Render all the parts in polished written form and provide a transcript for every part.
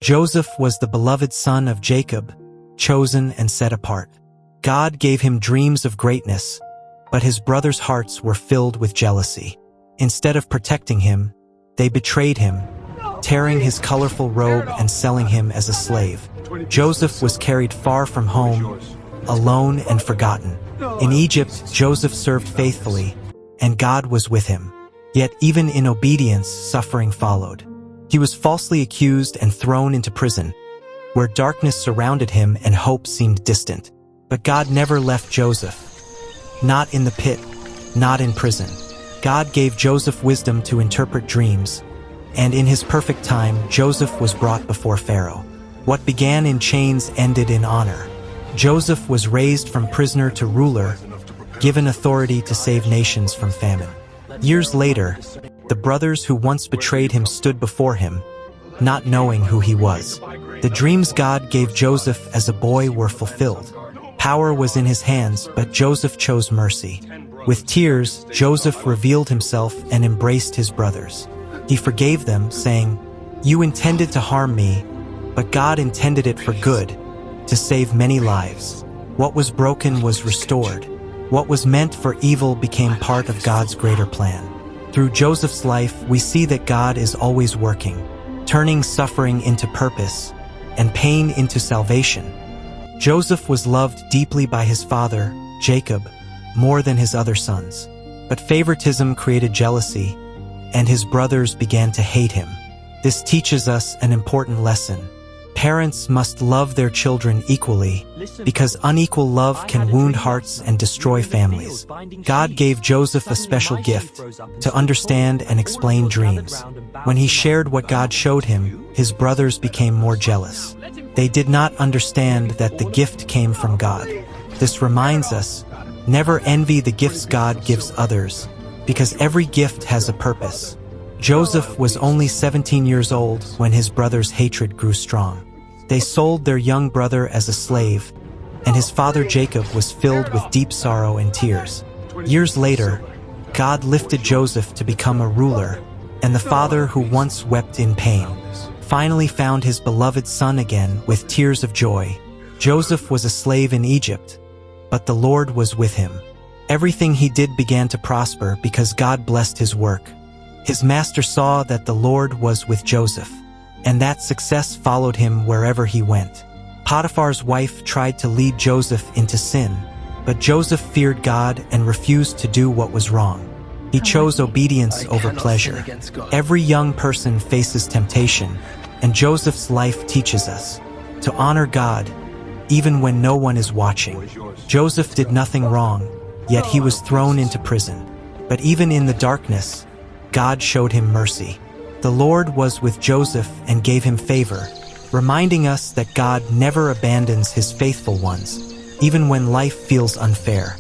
Joseph was the beloved son of Jacob, chosen and set apart. God gave him dreams of greatness, but his brothers' hearts were filled with jealousy. Instead of protecting him, they betrayed him, tearing his colorful robe and selling him as a slave. Joseph was carried far from home, alone and forgotten. In Egypt, Joseph served faithfully, and God was with him. Yet even in obedience, suffering followed. He was falsely accused and thrown into prison, where darkness surrounded him and hope seemed distant. But God never left Joseph. Not in the pit, not in prison. God gave Joseph wisdom to interpret dreams, and in his perfect time, Joseph was brought before Pharaoh. What began in chains ended in honor. Joseph was raised from prisoner to ruler, given authority to save nations from famine. Years later, the brothers who once betrayed him stood before him, not knowing who he was. The dreams God gave Joseph as a boy were fulfilled. Power was in his hands, but Joseph chose mercy. With tears, Joseph revealed himself and embraced his brothers. He forgave them, saying, "You intended to harm me, but God intended it for good, to save many lives. What was broken was restored. What was meant for evil became part of God's greater plan." Through Joseph's life, we see that God is always working, turning suffering into purpose and pain into salvation. Joseph was loved deeply by his father, Jacob, more than his other sons. But favoritism created jealousy, and his brothers began to hate him. This teaches us an important lesson. Parents must love their children equally, because unequal love can wound hearts and destroy families. God gave Joseph a special gift, to understand and explain dreams. When he shared what God showed him, his brothers became more jealous. They did not understand that the gift came from God. This reminds us, never envy the gifts God gives others, because every gift has a purpose. Joseph was only 17 years old when his brothers' hatred grew strong. They sold their young brother as a slave, and his father Jacob was filled with deep sorrow and tears. Years later, God lifted Joseph to become a ruler, and the father who once wept in pain finally found his beloved son again with tears of joy. Joseph was a slave in Egypt, but the Lord was with him. Everything he did began to prosper because God blessed his work. His master saw that the Lord was with Joseph, and that success followed him wherever he went. Potiphar's wife tried to lead Joseph into sin, but Joseph feared God and refused to do what was wrong. He chose obedience over pleasure. Every young person faces temptation, and Joseph's life teaches us to honor God, even when no one is watching. Joseph did nothing wrong, yet he was thrown into prison. But even in the darkness, God showed him mercy. The Lord was with Joseph and gave him favor, reminding us that God never abandons his faithful ones, even when life feels unfair.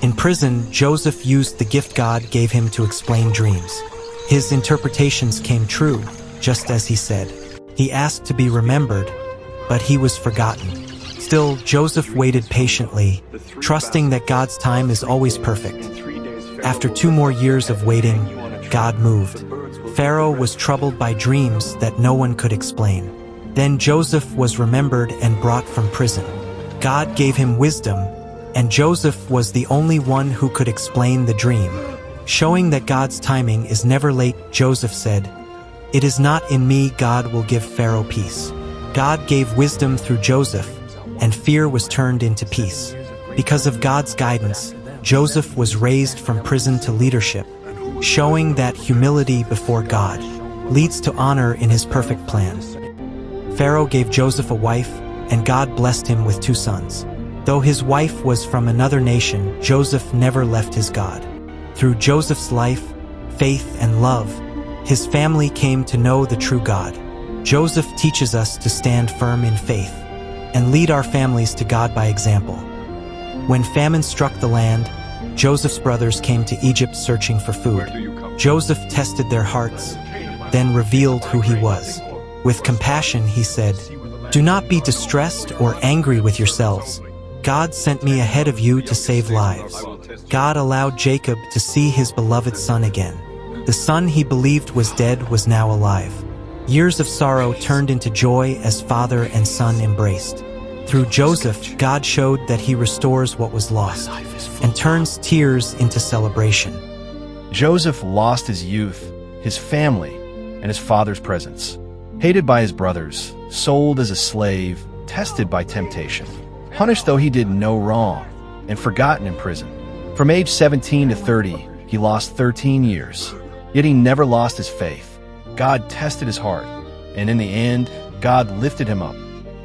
In prison, Joseph used the gift God gave him to explain dreams. His interpretations came true, just as he said. He asked to be remembered, but he was forgotten. Still, Joseph waited patiently, trusting that God's time is always perfect. After 2 more years of waiting, God moved. Pharaoh was troubled by dreams that no one could explain. Then Joseph was remembered and brought from prison. God gave him wisdom, and Joseph was the only one who could explain the dream. Showing that God's timing is never late, Joseph said, "It is not in me God will give Pharaoh peace." God gave wisdom through Joseph, and fear was turned into peace. Because of God's guidance, Joseph was raised from prison to leadership, showing that humility before God leads to honor in his perfect plan. Pharaoh gave Joseph a wife, and God blessed him with 2 sons. Though his wife was from another nation, Joseph never left his God. Through Joseph's life, faith, and love, his family came to know the true God. Joseph teaches us to stand firm in faith and lead our families to God by example. When famine struck the land, Joseph's brothers came to Egypt searching for food. Joseph tested their hearts, then revealed who he was. With compassion, he said, "Do not be distressed or angry with yourselves. God sent me ahead of you to save lives." God allowed Jacob to see his beloved son again. The son he believed was dead was now alive. Years of sorrow turned into joy as father and son embraced. Through Joseph, God showed that he restores what was lost and turns tears into celebration. Joseph lost his youth, his family, and his father's presence. Hated by his brothers, sold as a slave, tested by temptation, punished though he did no wrong, and forgotten in prison. From age 17 to 30, he lost 13 years, yet he never lost his faith. God tested his heart, and in the end, God lifted him up.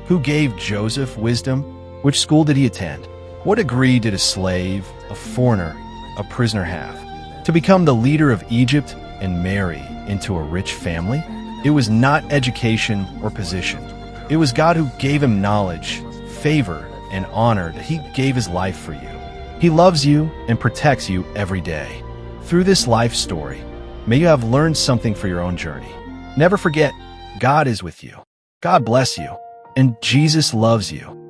Who gave Joseph wisdom? Which school did he attend? What degree did a slave, a foreigner, a prisoner have? To become the leader of Egypt and marry into a rich family? It was not education or position. It was God who gave him knowledge, favor, and honor that he gave his life for you. He loves you and protects you every day. Through this life story, may you have learned something for your own journey. Never forget, God is with you. God bless you. And Jesus loves you.